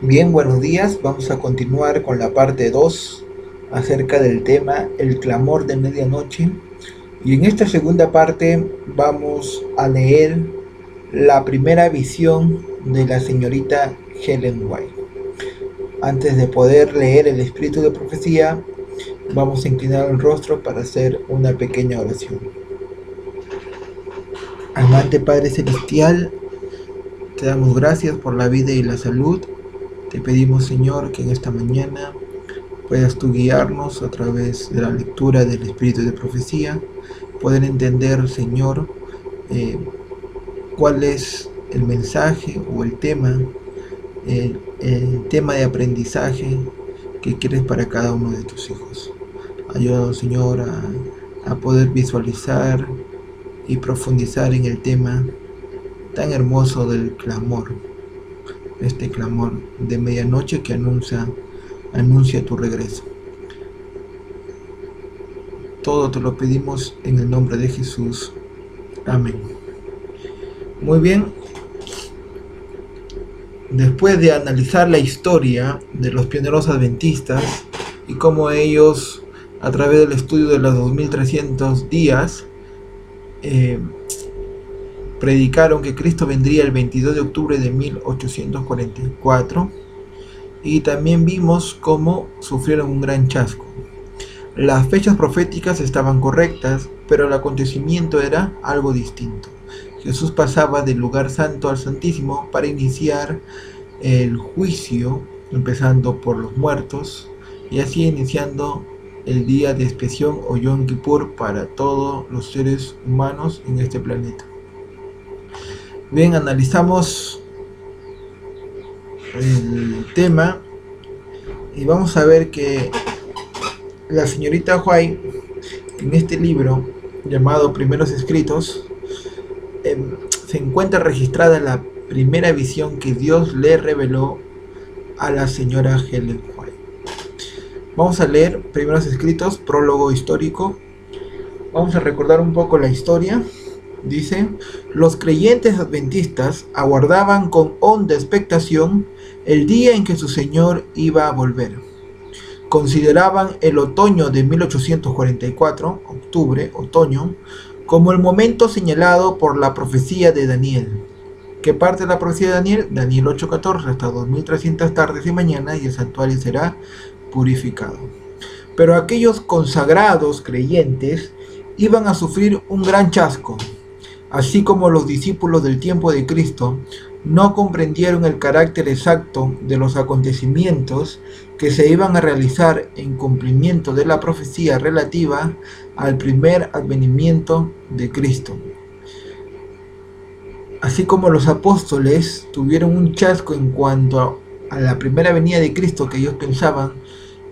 Bien, buenos días. Vamos a continuar con la parte 2 acerca del tema El clamor de medianoche. Y en esta segunda parte vamos a leer la primera visión de la señorita Helen White. Antes de poder leer el espíritu de profecía, vamos a inclinar el rostro para hacer una pequeña oración. Amante Padre Celestial, te damos gracias por la vida y la salud. Te pedimos, Señor, que en esta mañana puedas tú guiarnos a través de la lectura del espíritu de profecía, poder entender, Señor, eh, cuál es el mensaje o el tema de aprendizaje que quieres para cada uno de tus hijos. Ayúdanos, Señor, a poder visualizar y profundizar en el tema tan hermoso del clamor, este clamor de medianoche que anuncia tu regreso. Todo te lo pedimos en el nombre de Jesús. Amén. Muy bien. Después de analizar la historia de los pioneros adventistas y cómo ellos, a través del estudio de los 2300 días, predicaron que Cristo vendría el 22 de octubre de 1844, y también vimos cómo sufrieron un gran chasco. Las fechas proféticas estaban correctas, pero el acontecimiento era algo distinto. Jesús pasaba del lugar santo al santísimo para iniciar el juicio, empezando por los muertos, y así iniciando el día de expiación o Yom Kippur para todos los seres humanos en este planeta. Bien, analizamos el tema y vamos a ver que la señorita White, en este libro llamado Primeros Escritos, se encuentra registrada la primera visión que Dios le reveló a la señora Helen White. Vamos a leer Primeros Escritos, prólogo histórico. Vamos a recordar un poco la historia. Dice: los creyentes adventistas aguardaban con honda expectación el día en que su Señor iba a volver. Consideraban el otoño de 1844, otoño, como el momento señalado por la profecía de Daniel. ¿Qué parte de la profecía de Daniel? Daniel 8:14, hasta 2300 tardes y mañanas y el santuario será purificado. Pero aquellos consagrados creyentes iban a sufrir un gran chasco. Así como los discípulos del tiempo de Cristo no comprendieron el carácter exacto de los acontecimientos que se iban a realizar en cumplimiento de la profecía relativa al primer advenimiento de Cristo. Así como los apóstoles tuvieron un chasco en cuanto a la primera venida de Cristo, que ellos pensaban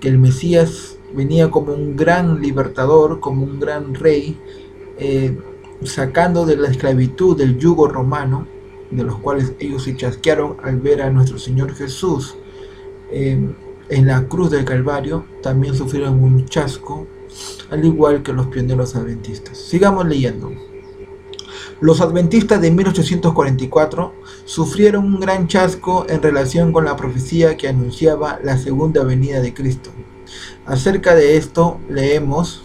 que el Mesías venía como un gran libertador, como un gran rey, sacando de la esclavitud del yugo romano, de los cuales ellos se chasquearon al ver a nuestro Señor Jesús en la cruz del Calvario. También sufrieron un chasco, al igual que los pioneros adventistas. Sigamos leyendo. Los adventistas de 1844 sufrieron un gran chasco en relación con la profecía que anunciaba la segunda venida de Cristo. Acerca de esto leemos: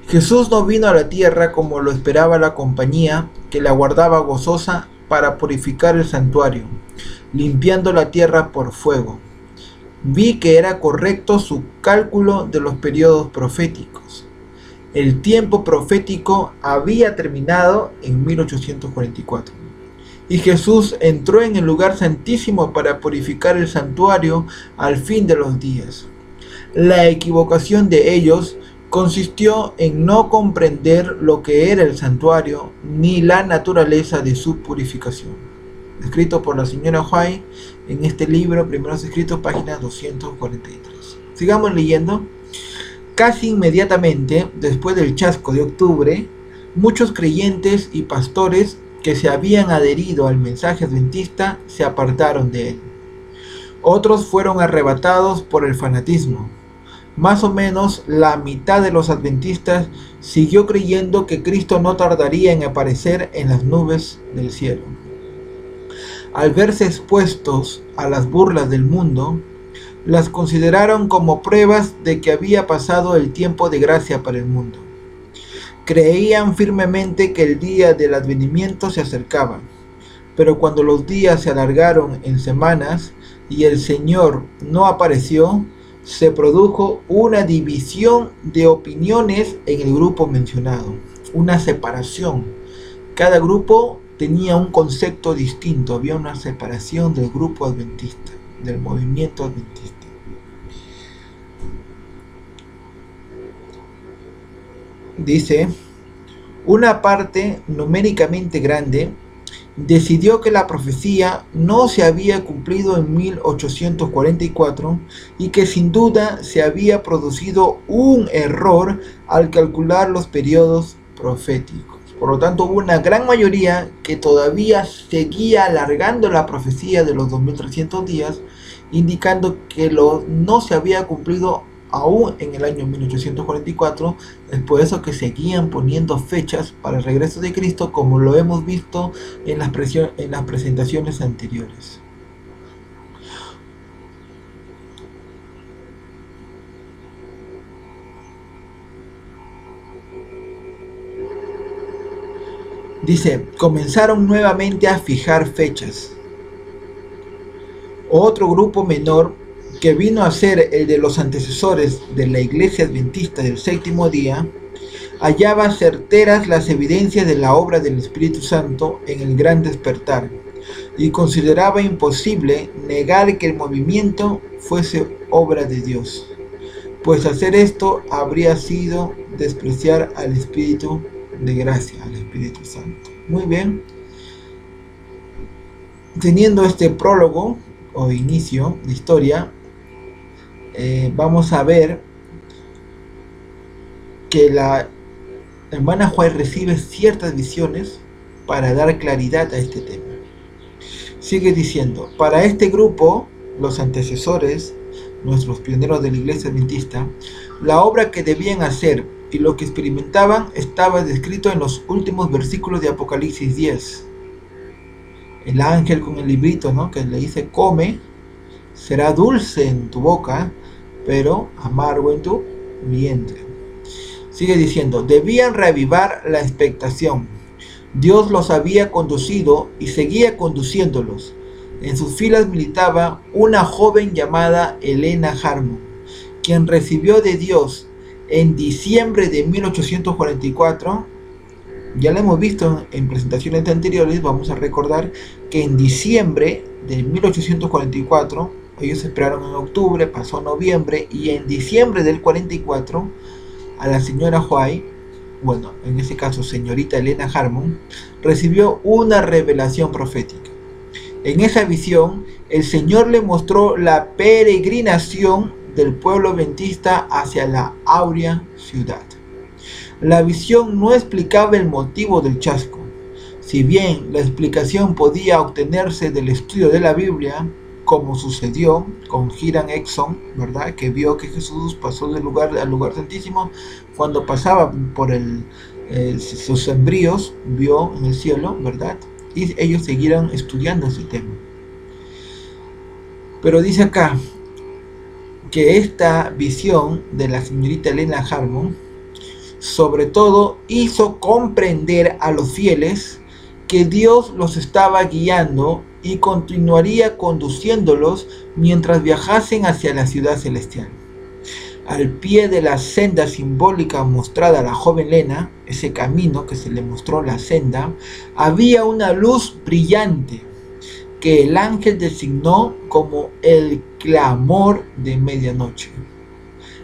Jesús no vino a la tierra como lo esperaba la compañía que le aguardaba gozosa para purificar el santuario, limpiando la tierra por fuego. Vi que era correcto su cálculo de los periodos proféticos. El tiempo profético había terminado en 1844. Y Jesús entró en el lugar santísimo para purificar el santuario al fin de los días. La equivocación de ellos consistió en no comprender lo que era el santuario ni la naturaleza de su purificación. Escrito por la señora White en este libro, Primeros Escritos, página 243. Sigamos leyendo. Casi inmediatamente después del chasco de octubre, muchos creyentes y pastores que se habían adherido al mensaje adventista se apartaron de él. Otros fueron arrebatados por el fanatismo. Más o menos la mitad de los adventistas siguió creyendo que Cristo no tardaría en aparecer en las nubes del cielo. Al verse expuestos a las burlas del mundo, las consideraron como pruebas de que había pasado el tiempo de gracia para el mundo. Creían firmemente que el día del advenimiento se acercaba, pero cuando los días se alargaron en semanas y el Señor no apareció, se produjo una división de opiniones en el grupo mencionado, una separación. Cada grupo tenía un concepto distinto, había una separación del grupo adventista, del movimiento adventista. Dice, una parte numéricamente grande decidió que la profecía no se había cumplido en 1844 y que sin duda se había producido un error al calcular los periodos proféticos. Por lo tanto, hubo una gran mayoría que todavía seguía alargando la profecía de los 2300 días, indicando que no se había cumplido aún en el año 1844. Es por eso que seguían poniendo fechas para el regreso de Cristo, como lo hemos visto en las presentaciones anteriores. Dice, comenzaron nuevamente a fijar fechas. Otro grupo menor, que vino a ser el de los antecesores de la Iglesia Adventista del Séptimo Día, hallaba certeras las evidencias de la obra del Espíritu Santo en el gran despertar y consideraba imposible negar que el movimiento fuese obra de Dios, pues hacer esto habría sido despreciar al Espíritu de gracia, al Espíritu Santo. Muy bien. Teniendo este prólogo o inicio de historia, vamos a ver que la hermana White recibe ciertas visiones para dar claridad a este tema. Sigue diciendo, para este grupo, los antecesores, nuestros pioneros de la Iglesia Adventista, la obra que debían hacer y lo que experimentaban estaba descrito en los últimos versículos de Apocalipsis 10. El ángel con el librito, ¿no?, que le dice, come, será dulce en tu boca, pero amargo en tu vientre. Sigue diciendo, debían reavivar la expectación. Dios los había conducido y seguía conduciéndolos. En sus filas militaba una joven llamada Helena Harmon, quien recibió de Dios en diciembre de 1844. Ya lo hemos visto en presentaciones anteriores. Vamos a recordar que en diciembre de 1844, ellos esperaron en octubre, pasó noviembre, y en diciembre del 44, a la señora White, bueno, en ese caso señorita Helena Harmon, recibió una revelación profética. En esa visión, el Señor le mostró la peregrinación del pueblo adventista hacia la áurea ciudad. La visión no explicaba el motivo del chasco. Si bien la explicación podía obtenerse del estudio de la Biblia, como sucedió con Hiram Edson, ¿verdad?, que vio que Jesús pasó del lugar al lugar santísimo cuando pasaba por sus embrios, vio en el cielo, ¿verdad?, y ellos siguieron estudiando ese tema. Pero dice acá que esta visión de la señorita Helena Harmon sobre todo hizo comprender a los fieles que Dios los estaba guiando y continuaría conduciéndolos mientras viajasen hacia la ciudad celestial. Al pie de la senda simbólica mostrada a la joven Helena, ese camino que se le mostró la senda, había una luz brillante que el ángel designó como el clamor de medianoche,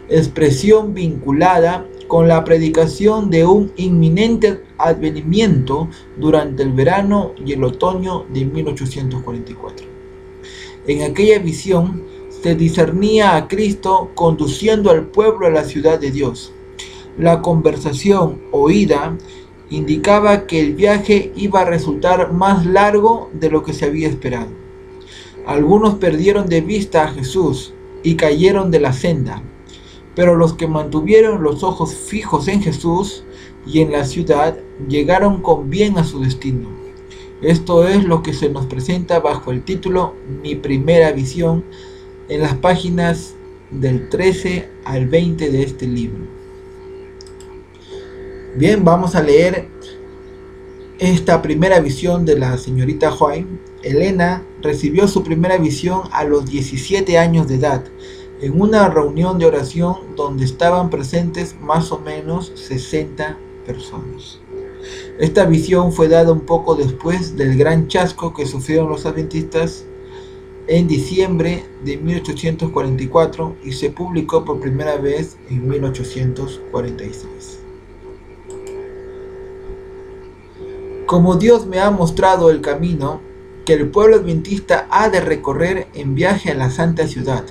expresión vinculada con la predicación de un inminente advenimiento durante el verano y el otoño de 1844. En aquella visión se discernía a Cristo conduciendo al pueblo a la ciudad de Dios. La conversación oída indicaba que el viaje iba a resultar más largo de lo que se había esperado. Algunos perdieron de vista a Jesús y cayeron de la senda, pero los que mantuvieron los ojos fijos en Jesús y en la ciudad llegaron con bien a su destino. Esto es lo que se nos presenta bajo el título Mi primera visión en las páginas del 13 al 20 de este libro. Bien, vamos a leer esta primera visión de la señorita White. Elena recibió su primera visión a los 17 años de edad, en una reunión de oración donde estaban presentes más o menos 60 personas. Esta visión fue dada un poco después del gran chasco que sufrieron los adventistas en diciembre de 1844 y se publicó por primera vez en 1846. Como Dios me ha mostrado el camino que el pueblo adventista ha de recorrer en viaje a la santa ciudad,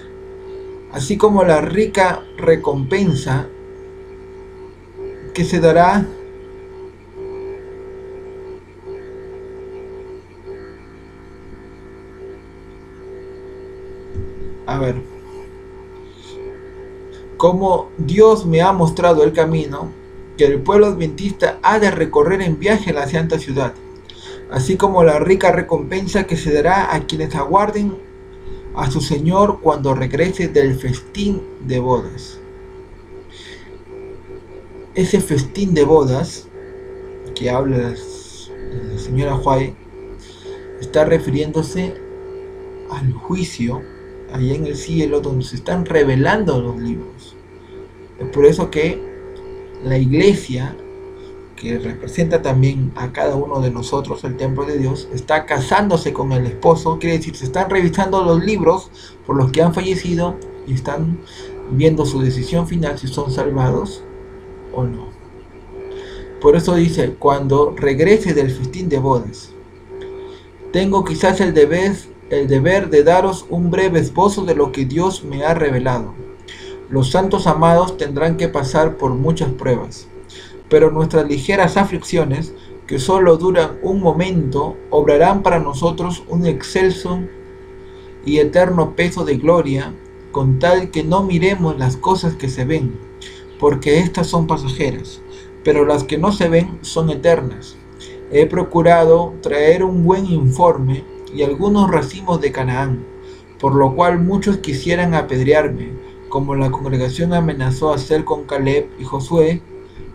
así como la rica recompensa que se dará como Dios me ha mostrado el camino que el pueblo adventista ha de recorrer en viaje a la santa ciudad, así como la rica recompensa que se dará a quienes aguarden a su Señor cuando regrese del festín de bodas. Ese festín de bodas que habla la señora White está refiriéndose al juicio allá en el cielo, donde se están revelando los libros. Es por eso que la iglesia, que representa también a cada uno de nosotros, el templo de Dios, está casándose con el esposo. Quiere decir, se están revisando los libros por los que han fallecido y están viendo su decisión final si son salvados o no. Por eso dice, cuando regrese del festín de bodas, tengo quizás el deber de daros un breve esbozo de lo que Dios me ha revelado. Los santos amados tendrán que pasar por muchas pruebas, pero nuestras ligeras aflicciones, que solo duran un momento, obrarán para nosotros un excelso y eterno peso de gloria, con tal que no miremos las cosas que se ven, porque éstas son pasajeras, pero las que no se ven son eternas. He procurado traer un buen informe y algunos racimos de Canaán, por lo cual muchos quisieran apedrearme, como la congregación amenazó hacer con Caleb y Josué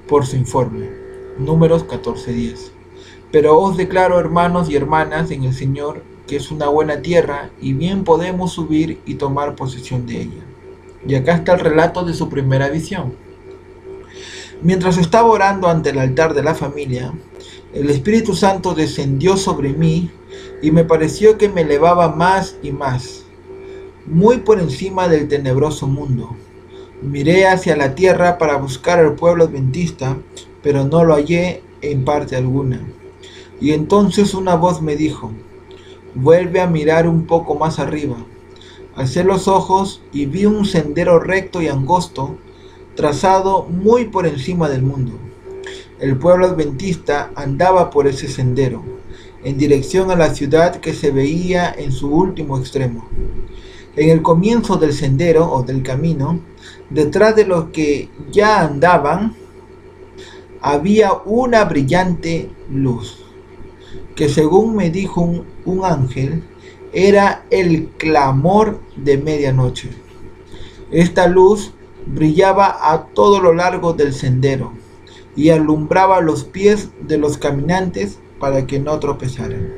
por su informe. Números 14:10. Pero os declaro, hermanos y hermanas en el Señor, que es una buena tierra y bien podemos subir y tomar posesión de ella. Y acá está el relato de su primera visión. Mientras estaba orando ante el altar de la familia, el Espíritu Santo descendió sobre mí y me pareció que me elevaba más y más, muy por encima del tenebroso mundo. Miré hacia la tierra para buscar al pueblo adventista, pero no lo hallé en parte alguna. Y entonces una voz me dijo, vuelve a mirar un poco más arriba. Alcé los ojos y vi un sendero recto y angosto, trazado muy por encima del mundo. El pueblo adventista andaba por ese sendero, en dirección a la ciudad que se veía en su último extremo. En el comienzo del sendero o del camino, detrás de los que ya andaban, había una brillante luz, que según me dijo un ángel, era el clamor de medianoche. Esta luz brillaba a todo lo largo del sendero y alumbraba los pies de los caminantes para que no tropezaran.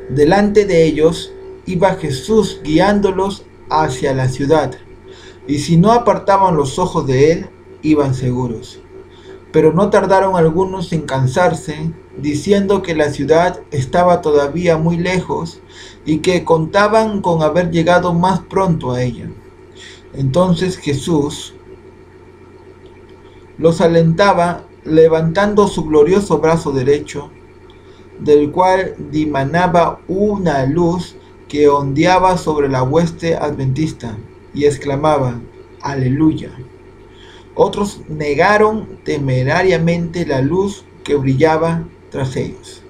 Delante de ellos iba Jesús guiándolos hacia la ciudad, y si no apartaban los ojos de él, iban seguros. Pero no tardaron algunos en cansarse, diciendo que la ciudad estaba todavía muy lejos y que contaban con haber llegado más pronto a ella. Entonces Jesús los alentaba levantando su glorioso brazo derecho, del cual dimanaba una luz que ondeaba sobre la hueste adventista, y exclamaba, aleluya. Otros negaron temerariamente la luz que brillaba tras ellos,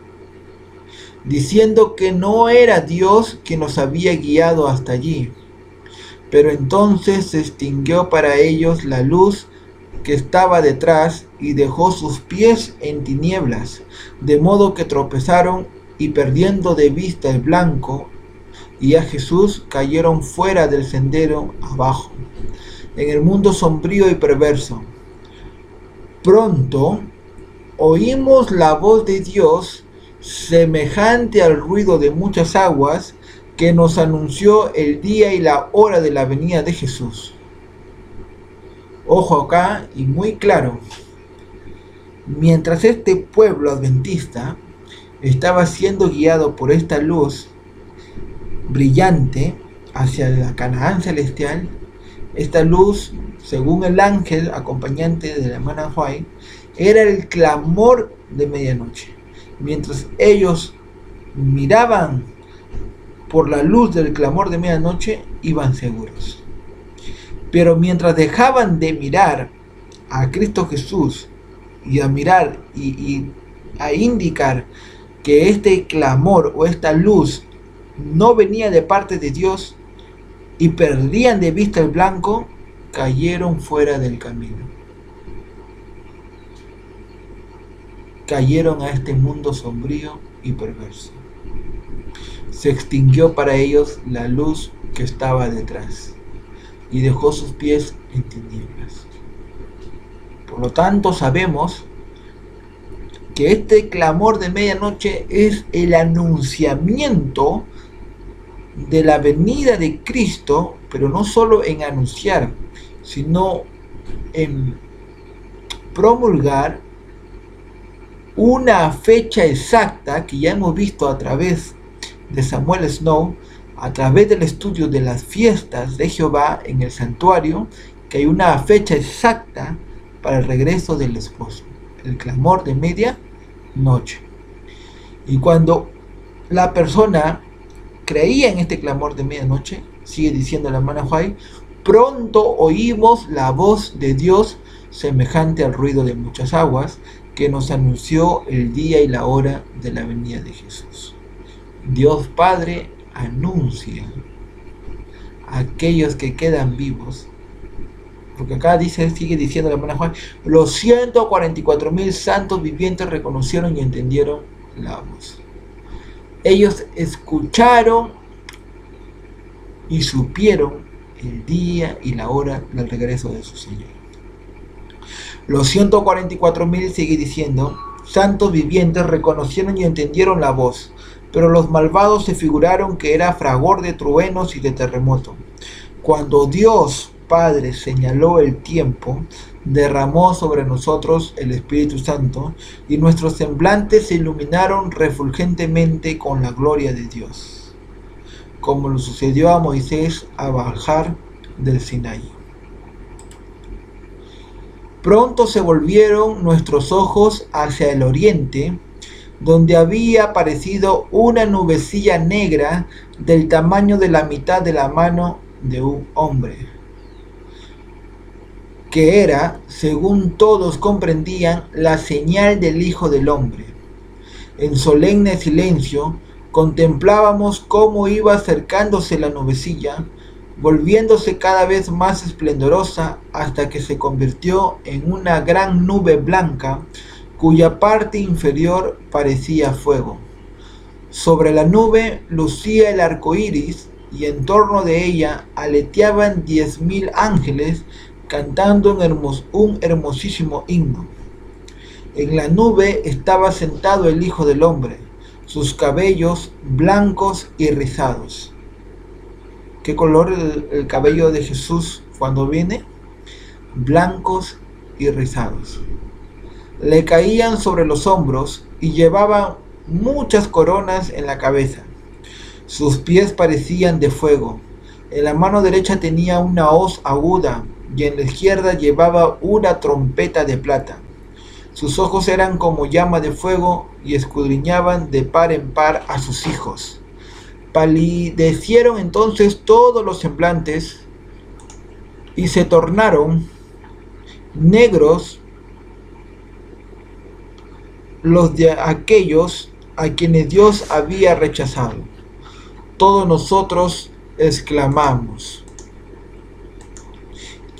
diciendo que no era Dios quien los había guiado hasta allí. Pero entonces se extinguió para ellos la luz que estaba detrás y dejó sus pies en tinieblas, de modo que tropezaron y perdiendo de vista el blanco y a Jesús cayeron fuera del sendero abajo, en el mundo sombrío y perverso. Pronto oímos la voz de Dios semejante al ruido de muchas aguas que nos anunció el día y la hora de la venida de Jesús. Ojo acá y muy claro. Mientras este pueblo adventista estaba siendo guiado por esta luz brillante hacia la Canaán celestial, esta luz, según el ángel acompañante de la hermana White, era el clamor de medianoche. Mientras ellos miraban por la luz del clamor de medianoche, iban seguros. Pero mientras dejaban de mirar a Cristo Jesús y a mirar y a indicar que este clamor o esta luz no venía de parte de Dios y perdían de vista el blanco, cayeron fuera del camino. Cayeron a este mundo sombrío y perverso. Se extinguió para ellos la luz que estaba detrás y dejó sus pies en tinieblas. Por lo tanto, sabemos que este clamor de medianoche es el anunciamiento de la venida de Cristo, pero no solo en anunciar, sino en promulgar una fecha exacta que ya hemos visto a través de Samuel Snow, a través del estudio de las fiestas de Jehová en el santuario, que hay una fecha exacta para el regreso del esposo, el clamor de medianoche. Y cuando la persona creía en este clamor de medianoche, sigue diciendo la hermana White, pronto oímos la voz de Dios semejante al ruido de muchas aguas, que nos anunció el día y la hora de la venida de Jesús. Dios Padre anuncia a aquellos que quedan vivos, porque acá sigue diciendo la hermana Juan, los 144,000 santos vivientes reconocieron y entendieron la voz. Ellos escucharon y supieron el día y la hora del regreso de su Señor. Los 144,000, sigue diciendo, santos vivientes reconocieron y entendieron la voz, pero los malvados se figuraron que era fragor de truenos y de terremoto. Cuando Dios Padre señaló el tiempo, derramó sobre nosotros el Espíritu Santo, y nuestros semblantes se iluminaron refulgentemente con la gloria de Dios, como lo sucedió a Moisés al bajar del Sinaí. Pronto se volvieron nuestros ojos hacia el oriente, donde había aparecido una nubecilla negra del tamaño de la mitad de la mano de un hombre, que era, según todos comprendían, la señal del Hijo del Hombre. En solemne silencio contemplábamos cómo iba acercándose la nubecilla, volviéndose cada vez más esplendorosa hasta que se convirtió en una gran nube blanca cuya parte inferior parecía fuego. Sobre la nube lucía el arco iris y en torno de ella aleteaban 10,000 ángeles cantando un hermosísimo himno. En la nube estaba sentado el Hijo del Hombre, sus cabellos blancos y rizados. ¿Qué color el cabello de Jesús cuando viene? Blancos y rizados. Le caían sobre los hombros y llevaban muchas coronas en la cabeza. Sus pies parecían de fuego. En la mano derecha tenía una hoz aguda y en la izquierda llevaba una trompeta de plata. Sus ojos eran como llama de fuego y escudriñaban de par en par a sus hijos. Palidecieron entonces todos los semblantes y se tornaron negros los de aquellos a quienes Dios había rechazado. Todos nosotros exclamamos: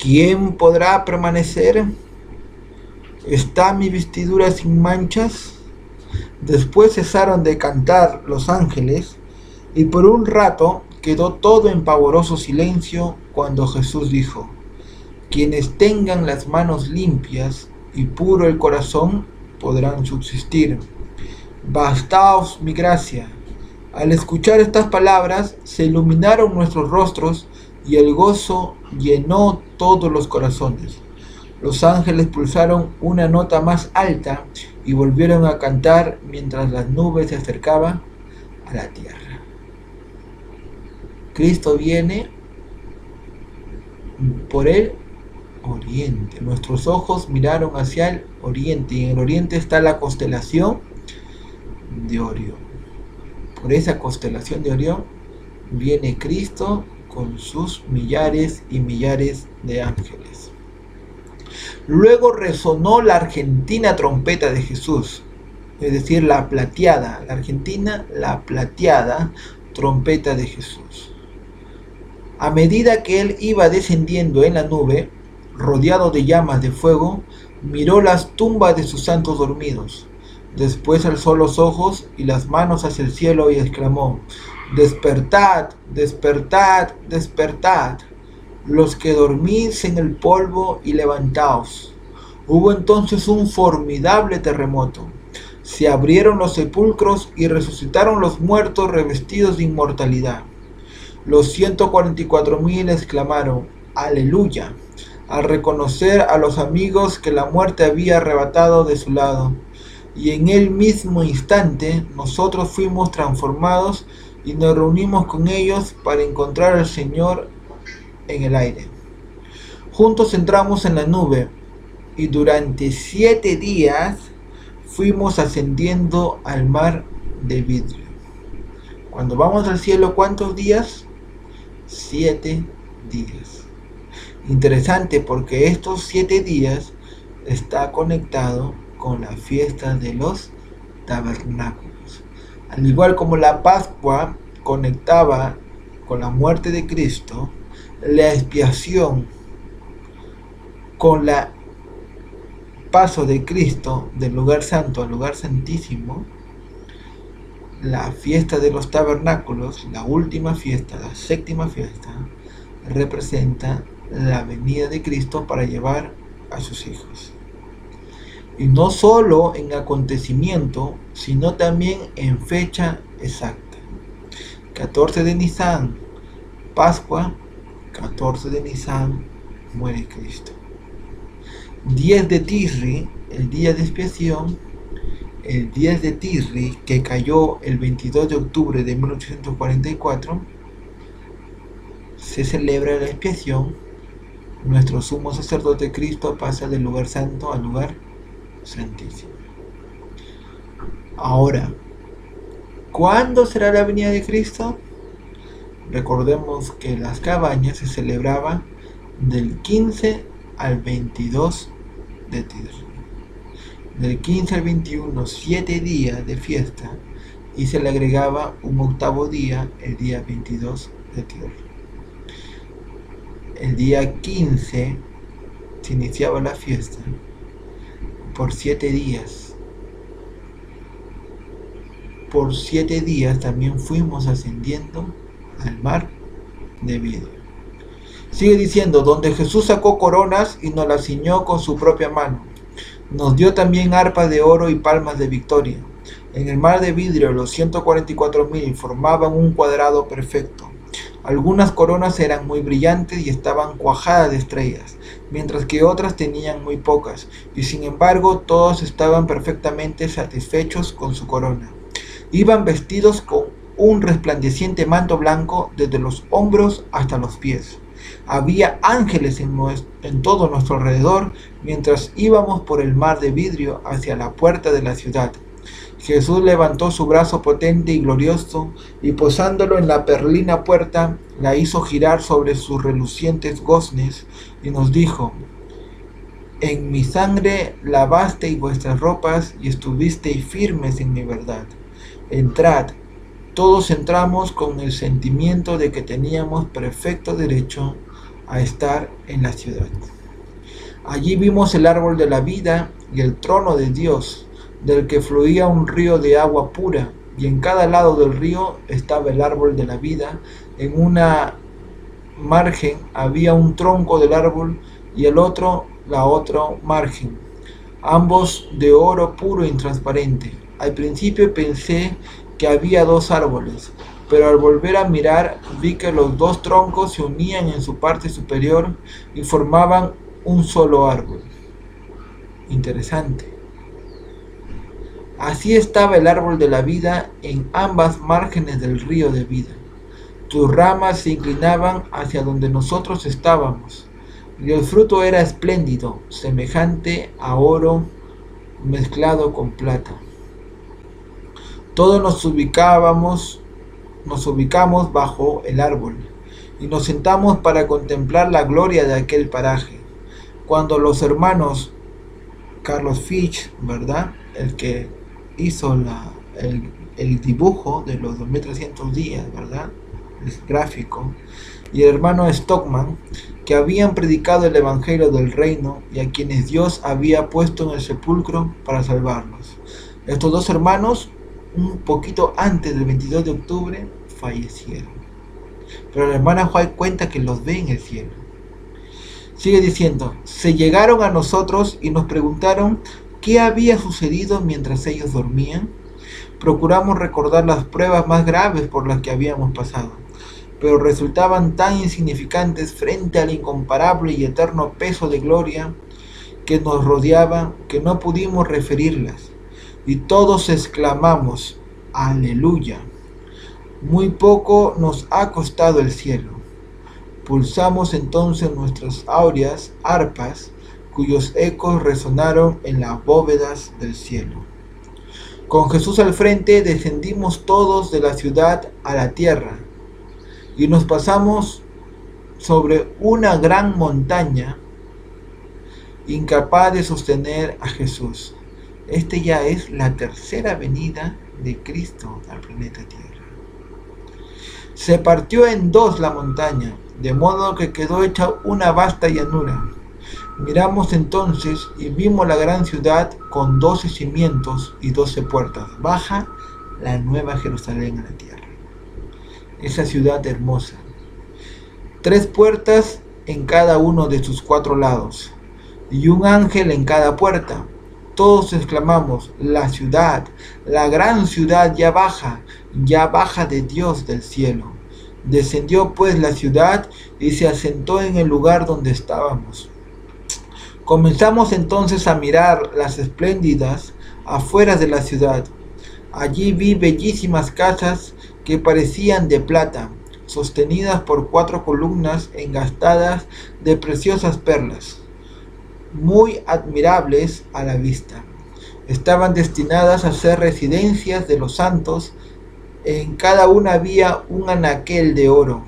¿quién podrá permanecer? ¿Está mi vestidura sin manchas? Después cesaron de cantar los ángeles y por un rato quedó todo en pavoroso silencio cuando Jesús dijo: quienes tengan las manos limpias y puro el corazón podrán subsistir. Bastaos mi gracia. Al escuchar estas palabras se iluminaron nuestros rostros y el gozo llenó todos los corazones. Los ángeles pulsaron una nota más alta y volvieron a cantar mientras las nubes se acercaban a la tierra. Cristo viene por el oriente. Nuestros ojos miraron hacia el oriente y en el oriente está la constelación de Orión. Por esa constelación de Orión viene Cristo con sus millares y millares de ángeles. Luego resonó la argentina trompeta de Jesús, es decir, la plateada, la argentina, la plateada trompeta de Jesús. A medida que él iba descendiendo en la nube, rodeado de llamas de fuego, miró las tumbas de sus santos dormidos. Después alzó los ojos y las manos hacia el cielo y exclamó: despertad, despertad, despertad, los que dormís en el polvo, y levantaos. Hubo entonces un formidable terremoto. Se abrieron los sepulcros y resucitaron los muertos revestidos de inmortalidad. Los 144,000 exclamaron: aleluya, al reconocer a los amigos que la muerte había arrebatado de su lado. Y en el mismo instante nosotros fuimos transformados y nos reunimos con ellos para encontrar al Señor en el aire. Juntos entramos en la nube y durante 7 días fuimos ascendiendo al mar de vidrio. Cuando vamos al cielo, ¿cuántos días? 7 días. Interesante, porque estos 7 días está conectado con la fiesta de los tabernáculos. Al igual como la Pascua conectaba con la muerte de Cristo, la expiación con el paso de Cristo del lugar santo al lugar santísimo, la fiesta de los tabernáculos, la última fiesta, la 7ª fiesta, representa la venida de Cristo para llevar a sus hijos. Y no solo en acontecimiento, sino también en fecha exacta. 14 de Nisan, Pascua. 14 de Nisan, muere Cristo. 10 de Tisri, el día de expiación. El 10 de Tisri, que cayó el 22 de octubre de 1844, se celebra la expiación. Nuestro sumo sacerdote Cristo pasa del lugar santo al lugar santísimo. Ahora, ¿cuándo será la venida de Cristo? Recordemos que las cabañas se celebraban del 15 al 22 de Tisri. Del 15 al 21, 7 días de fiesta, y se le agregaba un 8º día, el día 22 de Tisri. El día 15 se iniciaba la fiesta por 7 días. Por 7 días también fuimos ascendiendo al mar de vidrio. Sigue diciendo: donde Jesús sacó coronas y nos las ciñó con su propia mano. Nos dio también arpas de oro y palmas de victoria. En el mar de vidrio los 144,000 formaban un cuadrado perfecto. Algunas coronas eran muy brillantes y estaban cuajadas de estrellas, mientras que otras tenían muy pocas, y sin embargo todos estaban perfectamente satisfechos con su corona. Iban vestidos con un resplandeciente manto blanco desde los hombros hasta los pies. Había ángeles en todo nuestro alrededor mientras íbamos por el mar de vidrio hacia la puerta de la ciudad. Jesús levantó su brazo potente y glorioso y posándolo en la perlina puerta, la hizo girar sobre sus relucientes goznes y nos dijo: en mi sangre lavasteis vuestras ropas y estuvisteis firmes en mi verdad. Entrad. Todos entramos con el sentimiento de que teníamos perfecto derecho a estar en la ciudad. Allí vimos el árbol de la vida y el trono de Dios, del que fluía un río de agua pura, y en cada lado del río estaba el árbol de la vida. En una margen había un tronco del árbol y el otro la otra margen, ambos de oro puro e intransparente. Al principio pensé que había dos árboles, pero al volver a mirar vi que los dos troncos se unían en su parte superior y formaban un solo árbol. Interesante. Así estaba el árbol de la vida en ambas márgenes del río de vida. Sus ramas se inclinaban hacia donde nosotros estábamos, y el fruto era espléndido, semejante a oro mezclado con plata. Todos nos ubicamos bajo el árbol, y nos sentamos para contemplar la gloria de aquel paraje. Cuando los hermanos Carlos Fitch, ¿verdad? El que hizo el dibujo de los 2300 días, ¿verdad? El gráfico, y el hermano Stockman, que habían predicado el evangelio del reino y a quienes Dios había puesto en el sepulcro para salvarlos. Estos dos hermanos, un poquito antes del 22 de octubre, fallecieron. Pero la hermana White cuenta que los ve en el cielo. Sigue diciendo, se llegaron a nosotros y nos preguntaron qué había sucedido mientras ellos dormían. Procuramos recordar las pruebas más graves por las que habíamos pasado, pero resultaban tan insignificantes frente al incomparable y eterno peso de gloria que nos rodeaba que no pudimos referirlas. Y todos exclamamos, aleluya. Muy poco nos ha costado el cielo. Pulsamos entonces nuestras áureas arpas, cuyos ecos resonaron en las bóvedas del cielo. Con Jesús al frente descendimos todos de la ciudad a la tierra y nos pasamos sobre una gran montaña incapaz de sostener a Jesús. Este ya es la tercera venida de Cristo al planeta Tierra. Se partió en dos la montaña, de modo que quedó hecha una vasta llanura. Miramos entonces y vimos la gran ciudad con 12 cimientos y 12 puertas. Baja la nueva Jerusalén a la tierra. Esa ciudad hermosa. 3 puertas en cada uno de sus 4 lados, y un ángel en cada puerta. Todos exclamamos, la ciudad, la gran ciudad ya baja de Dios del cielo. Descendió pues la ciudad y se asentó en el lugar donde estábamos. Comenzamos entonces a mirar las espléndidas afueras de la ciudad. Allí vi bellísimas casas que parecían de plata, sostenidas por 4 columnas engastadas de preciosas perlas, muy admirables a la vista. Estaban destinadas a ser residencias de los santos. En cada una había un anaquel de oro.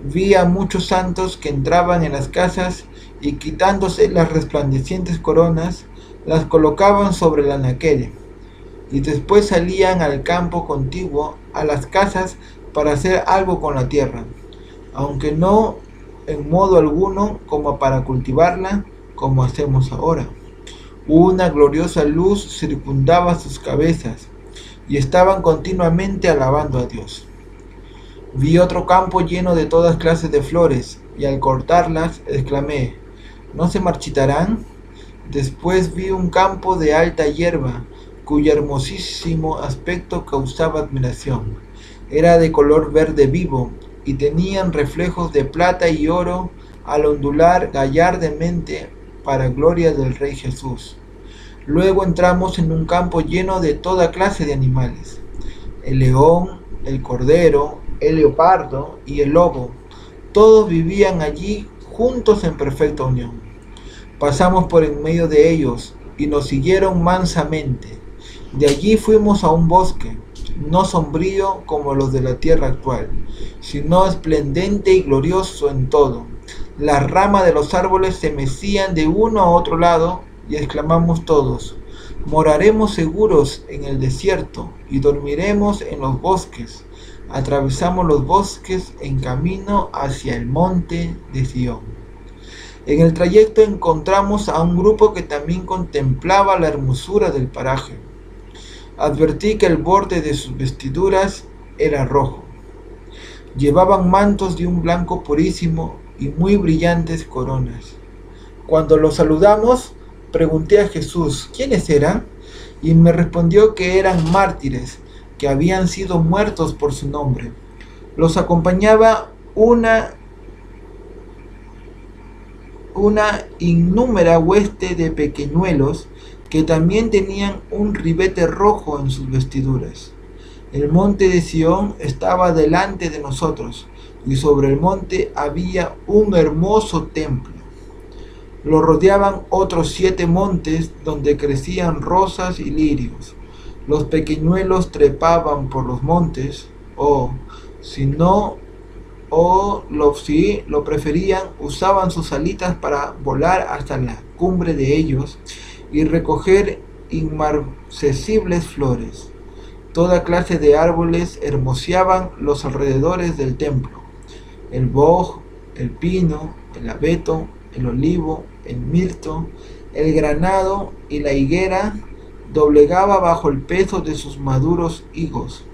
Vi a muchos santos que entraban en las casas y quitándose las resplandecientes coronas, las colocaban sobre el anaquel, y después salían al campo contiguo a las casas para hacer algo con la tierra, aunque no en modo alguno como para cultivarla, como hacemos ahora. Una gloriosa luz circundaba sus cabezas, y estaban continuamente alabando a Dios. Vi otro campo lleno de todas clases de flores, y al cortarlas exclamé, ¿no se marchitarán? Después vi un campo de alta hierba, cuyo hermosísimo aspecto causaba admiración. Era de color verde vivo, y tenían reflejos de plata y oro al ondular gallardamente para gloria del Rey Jesús. Luego entramos en un campo lleno de toda clase de animales, el león, el cordero, el leopardo y el lobo. Todos vivían allí juntos en perfecta unión. Pasamos por en medio de ellos y nos siguieron mansamente. De allí fuimos a un bosque, no sombrío como los de la tierra actual, sino esplendente y glorioso en todo. Las ramas de los árboles se mecían de uno a otro lado y exclamamos todos, moraremos seguros en el desierto y dormiremos en los bosques. Atravesamos los bosques en camino hacia el monte de Sión. En el trayecto encontramos a un grupo que también contemplaba la hermosura del paraje. Advertí que el borde de sus vestiduras era rojo. Llevaban mantos de un blanco purísimo y muy brillantes coronas. Cuando los saludamos, pregunté a Jesús quiénes eran y me respondió que eran mártires, que habían sido muertos por su nombre. Los acompañaba una innúmera hueste de pequeñuelos que también tenían un ribete rojo en sus vestiduras. El monte de Sión estaba delante de nosotros, y sobre el monte había un hermoso templo. Lo rodeaban otros 7 montes donde crecían rosas y lirios. Los pequeñuelos trepaban por los montes, si lo preferían, usaban sus alitas para volar hasta la cumbre de ellos y recoger inmarcesibles flores. Toda clase de árboles hermoseaban los alrededores del templo: el boj, el pino, el abeto, el olivo, el mirto, el granado y la higuera doblegaba bajo el peso de sus maduros higos.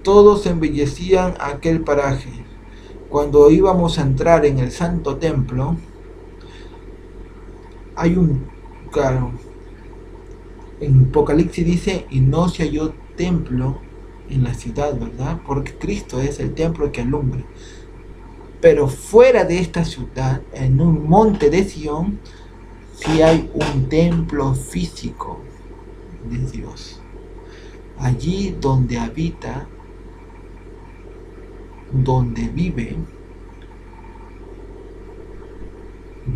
Todos embellecían aquel paraje. Cuando íbamos a entrar en el santo templo, claro, en Apocalipsis dice, y no se halló templo en la ciudad, ¿verdad? Porque Cristo es el templo que alumbra. Pero fuera de esta ciudad, en un monte de Sión, sí hay un templo físico de Dios. Allí donde habita, donde vive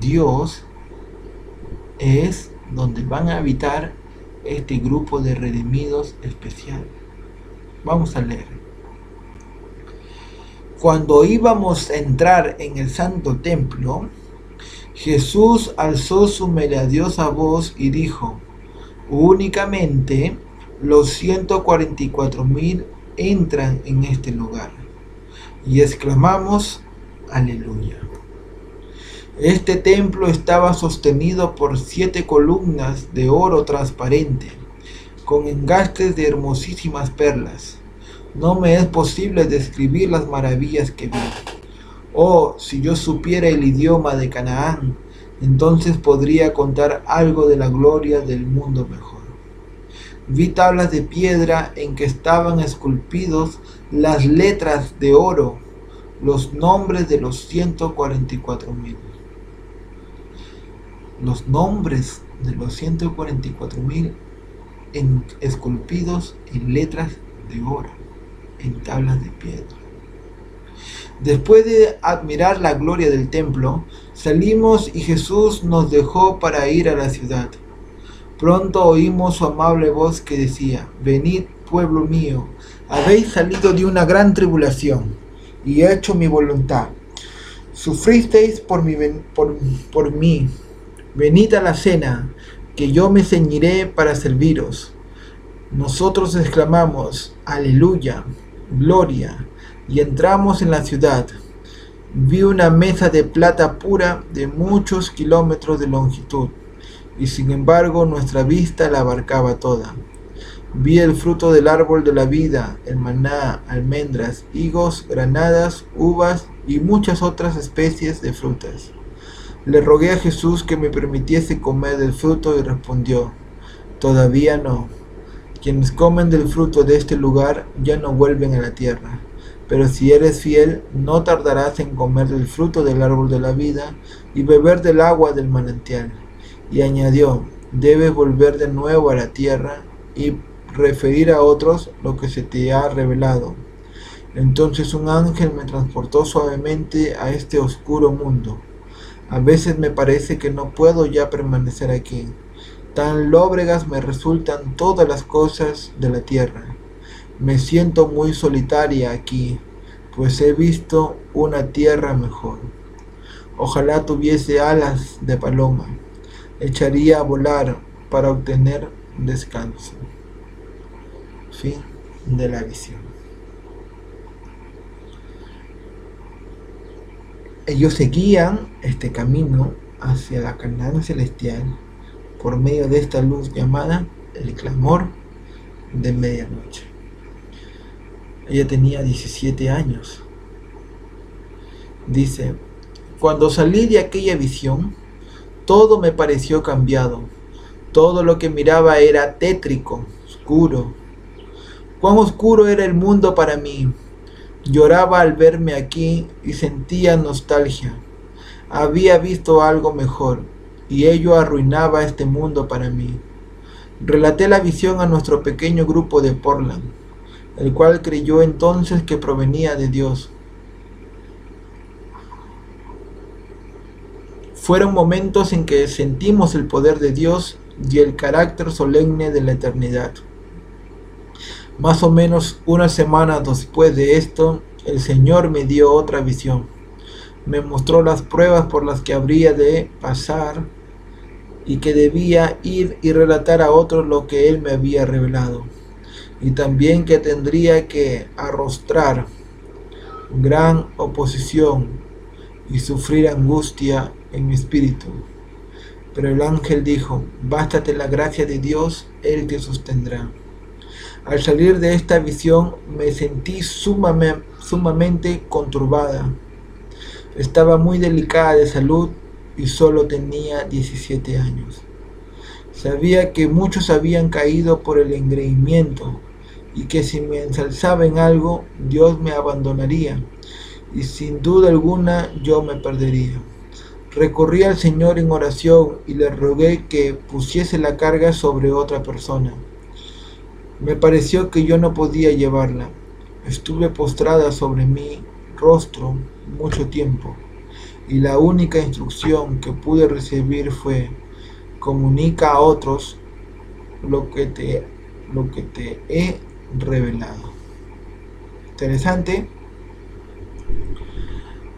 Dios, es donde van a habitar este grupo de redimidos especial. Vamos a leer. Cuando íbamos a entrar en el santo templo, Jesús alzó su melodiosa voz y dijo: únicamente los 144,000 entran en este lugar. Y exclamamos: aleluya. Este templo estaba sostenido por 7 columnas de oro transparente, con engastes de hermosísimas perlas. No me es posible describir las maravillas que vi. Oh, si yo supiera el idioma de Canaán, entonces podría contar algo de la gloria del mundo mejor. Vi tablas de piedra en que estaban esculpidos las letras de oro, los nombres de los 144,000. Los nombres de los 144,000 esculpidos en letras de oro, en tablas de piedra. Después de admirar la gloria del templo, salimos y Jesús nos dejó para ir a la ciudad. Pronto oímos su amable voz que decía: venid, pueblo mío, habéis salido de una gran tribulación, y he hecho mi voluntad. Sufristeis por mí. Venid a la cena, que yo me ceñiré para serviros. Nosotros exclamamos: aleluya, gloria, y entramos en la ciudad. Vi una mesa de plata pura de muchos kilómetros de longitud, y sin embargo nuestra vista la abarcaba toda. Vi el fruto del árbol de la vida, el maná, almendras, higos, granadas, uvas y muchas otras especies de frutas. Le rogué a Jesús que me permitiese comer del fruto y respondió: todavía no. Quienes comen del fruto de este lugar ya no vuelven a la tierra. Pero si eres fiel, no tardarás en comer del fruto del árbol de la vida y beber del agua del manantial. Y añadió: debes volver de nuevo a la tierra y referir a otros lo que se te ha revelado. Entonces un ángel me transportó suavemente a este oscuro mundo. A veces me parece que no puedo ya permanecer aquí. Tan lóbregas me resultan todas las cosas de la tierra. Me siento muy solitaria aquí, pues he visto una tierra mejor. Ojalá tuviese alas de paloma. Echaría a volar para obtener descanso. Fin de la visión. Ellos seguían este camino hacia la Canaán celestial por medio de esta luz llamada el clamor de medianoche. Ella tenía 17 años. Dice, cuando salí de aquella visión, todo me pareció cambiado. Todo lo que miraba era tétrico, oscuro. Cuán oscuro era el mundo para mí. Lloraba al verme aquí y sentía nostalgia. Había visto algo mejor, y ello arruinaba este mundo para mí. Relaté la visión a nuestro pequeño grupo de Portland, el cual creyó entonces que provenía de Dios. Fueron momentos en que sentimos el poder de Dios y el carácter solemne de la eternidad. Más o menos una semana después de esto, el Señor me dio otra visión. Me mostró las pruebas por las que habría de pasar y que debía ir y relatar a otros lo que Él me había revelado. Y también que tendría que arrostrar gran oposición y sufrir angustia en mi espíritu. Pero el ángel dijo, bástate la gracia de Dios, Él te sostendrá. Al salir de esta visión me sentí sumamente conturbada. Estaba muy delicada de salud y solo tenía 17 años. Sabía que muchos habían caído por el engreimiento y que si me ensalzaba en algo, Dios me abandonaría y sin duda alguna yo me perdería. Recurrí al Señor en oración y le rogué que pusiese la carga sobre otra persona. Me pareció que yo no podía llevarla. Estuve postrada sobre mi rostro mucho tiempo y la única instrucción que pude recibir fue: comunica a otros lo que te he revelado.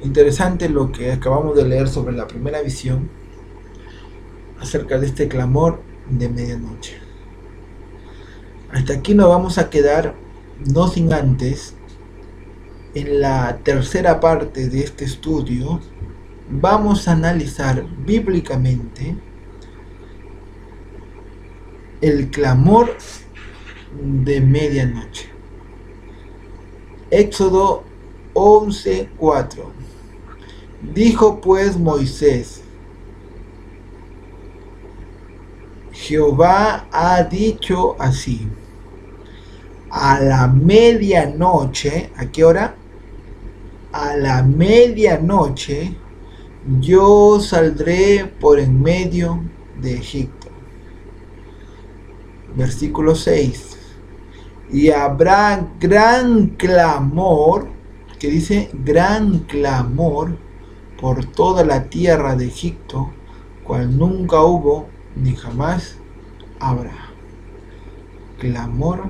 Interesante lo que acabamos de leer sobre la primera visión acerca de este clamor de medianoche. Hasta aquí nos vamos a quedar, no sin antes, en la tercera parte de este estudio, vamos a analizar bíblicamente el clamor de medianoche. Éxodo 11:4. Dijo pues Moisés, Jehová ha dicho así, a la medianoche, ¿a qué hora? A la medianoche yo saldré por en medio de Egipto. Versículo 6. Y habrá gran clamor, que dice gran clamor por toda la tierra de Egipto, cual nunca hubo ni jamás habrá. Clamor,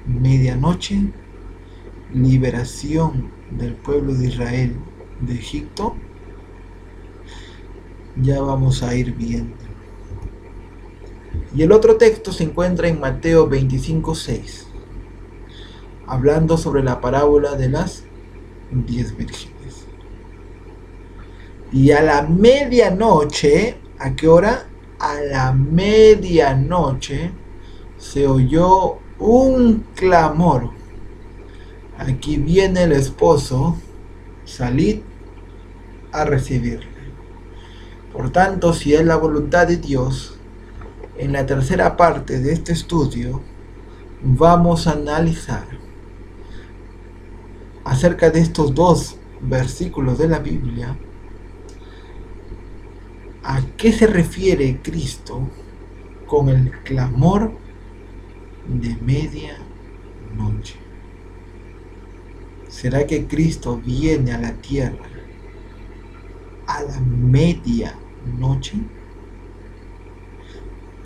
medianoche, liberación del pueblo de Israel de Egipto. Ya vamos a ir viendo. Y el otro texto se encuentra en Mateo 25:6, hablando sobre la parábola de las 10 vírgenes. Y a la medianoche, ¿a qué hora? A la medianoche se oyó un clamor. Aquí viene el esposo, salid a recibirle. Por tanto, si es la voluntad de Dios, en la tercera parte de este estudio vamos a analizar acerca de estos dos versículos de la Biblia. ¿A qué se refiere Cristo con el clamor de medianoche? ¿Será que Cristo viene a la tierra a la medianoche?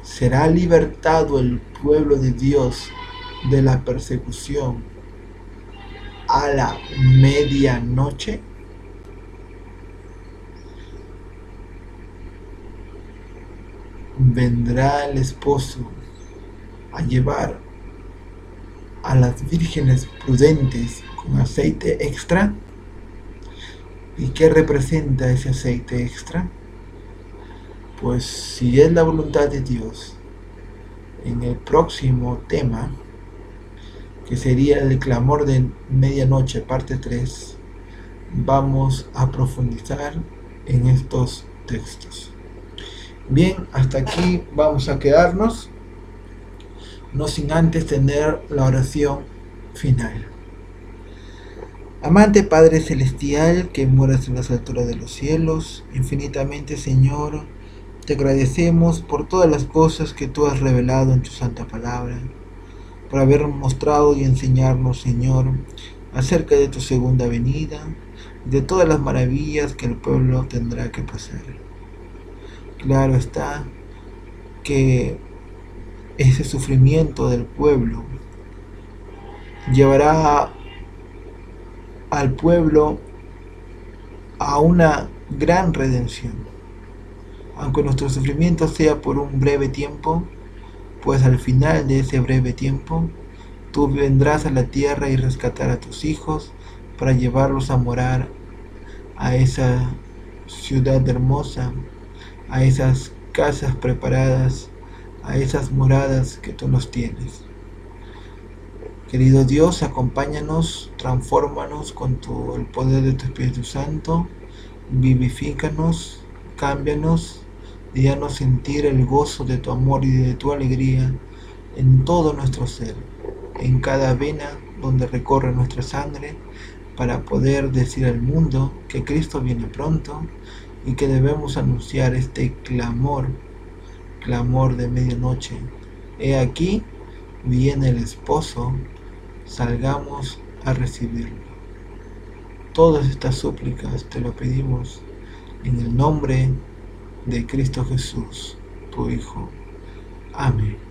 ¿Será libertado el pueblo de Dios de la persecución a la medianoche? ¿Vendrá el esposo a llevar a las vírgenes prudentes con aceite extra? ¿Y qué representa ese aceite extra? Pues si es la voluntad de Dios, en el próximo tema, que sería el clamor de medianoche, parte 3, vamos a profundizar en estos textos. Bien, hasta aquí vamos a quedarnos, no sin antes tener la oración final. Amante Padre Celestial, que moras en las alturas de los cielos, infinitamente Señor, te agradecemos por todas las cosas que tú has revelado en tu santa palabra, por habernos mostrado y enseñarnos, Señor, acerca de tu segunda venida y de todas las maravillas que el pueblo tendrá que pasar. Claro está que ese sufrimiento del pueblo llevará al pueblo a una gran redención. Aunque nuestro sufrimiento sea por un breve tiempo, pues al final de ese breve tiempo, tú vendrás a la tierra y rescatar a tus hijos para llevarlos a morar a esa ciudad hermosa, a esas casas preparadas, a esas moradas que tú nos tienes. Querido Dios, acompáñanos, transfórmanos con el poder de tu Espíritu Santo, vivifícanos, cámbianos y danos sentir el gozo de tu amor y de tu alegría en todo nuestro ser, en cada vena donde recorre nuestra sangre, para poder decir al mundo que Cristo viene pronto y que debemos anunciar este clamor de medianoche. He aquí, viene el esposo, salgamos a recibirlo. Todas estas súplicas te lo pedimos en el nombre de Cristo Jesús, tu Hijo. Amén.